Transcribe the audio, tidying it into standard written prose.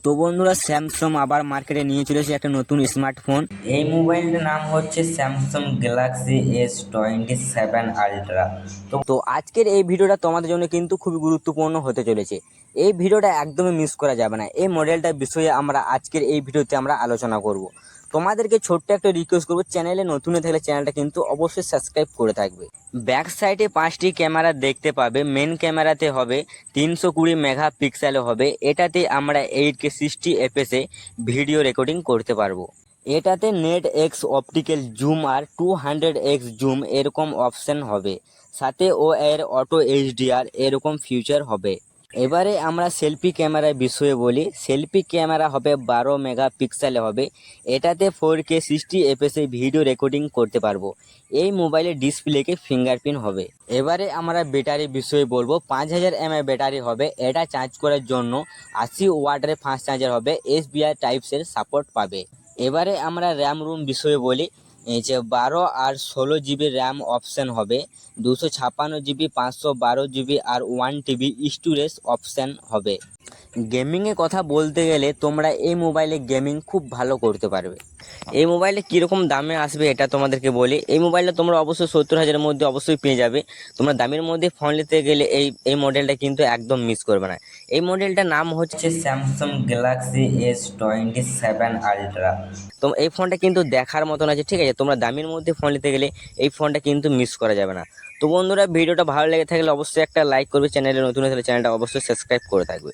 তো বন্ধুরা, স্যামসাং আবার মার্কেটে নিয়ে চলেছে একটা নতুন স্মার্টফোন। এই মোবাইলটার নাম হচ্ছে স্যামসাং গ্যালাক্সি S27 আলট্রা। তো আজকের এই ভিডিওটা তোমাদের জন্য কিন্তু খুবই গুরুত্বপূর্ণ হতে চলেছে। এই ভিডিওটা একদমই মিস করা যাবে না। এই মডেলটার বিষয়ে আমরা আজকের এই ভিডিওতে আমরা আলোচনা করব। তোমাদেরকে ছোট্ট একটা রিকোয়েস্ট করবো, চ্যানেলে নতুন হয়ে থাকলে চ্যানেলটা কিন্তু অবশ্যই সাবস্ক্রাইব করে থাকবে। ব্যাক সাইডে 5টি ক্যামেরা দেখতে পাবে। মেন ক্যামেরাতে হবে 320 মেগাপিক্সেল হবে। এটাতে আমরা 8K 60 এফএসে ভিডিও রেকর্ডিং করতে পারবো। এটাতে নেট এক্স অপটিক্যাল জুম আর 200x জুম এরকম অপশন হবে। সাথে ও এর অটো এইচডিআর এরকম ফিউচার হবে। এবারে আমরা সেলফি ক্যামেরার বিষয়ে বলি। সেলফি ক্যামেরা হবে 12 মেগাপিক্সেল হবে। এটাতে 4K 60 এফএসে ভিডিও রেকর্ডিং করতে পারবো। এই মোবাইলের ডিসপ্লেকে ফিঙ্গারপ্রিন্ট হবে। এবারে আমরা ব্যাটারি বিষয়ে বলবো। 5000 mAh ব্যাটারি হবে। এটা চার্জ করার জন্য 80 ওয়াটের ফাস্ট চার্জার হবে। SBI টাইপসের সাপোর্ট পাবে। এবারে আমরা র্যাম রুম বিষয়ে বলি। এই যে 12 আর 16 GB র্যাম অপশান হবে। 256 GB, 512 GB আর 1 TB স্টোরেজ অপশান হবে। গেমিংয়ের কথা বলতে গেলে তোমরা এই মোবাইলে গেমিং খুব ভালো করতে পারবে। এই মোবাইলটা কীরকম দামে আসবে এটা তোমাদেরকে বলি। এই মোবাইলটা তোমরা অবশ্যই 70,000-এর মধ্যে অবশ্যই পেয়ে যাবে। তোমরা দামের মধ্যে ফোন নিতে গেলে এই মডেলটা কিন্তু একদম মিস করবে না। এই মডেলটার নাম হচ্ছে স্যামসাং গ্যালাক্সি S27 আলট্রা। তো এই ফোনটা কিন্তু দেখার মতন আছে, ঠিক আছে। তোমরা দামের মধ্যে ফোন নিতে গেলে এই ফোনটা কিন্তু মিস করা যাবে না। তো বন্ধুরা, ভিডিওটা ভালো লেগে থাকলে অবশ্যই একটা লাইক করবে। চ্যানেলে নতুন হলে চ্যানেলটা অবশ্যই সাবস্ক্রাইব করে থাকবে।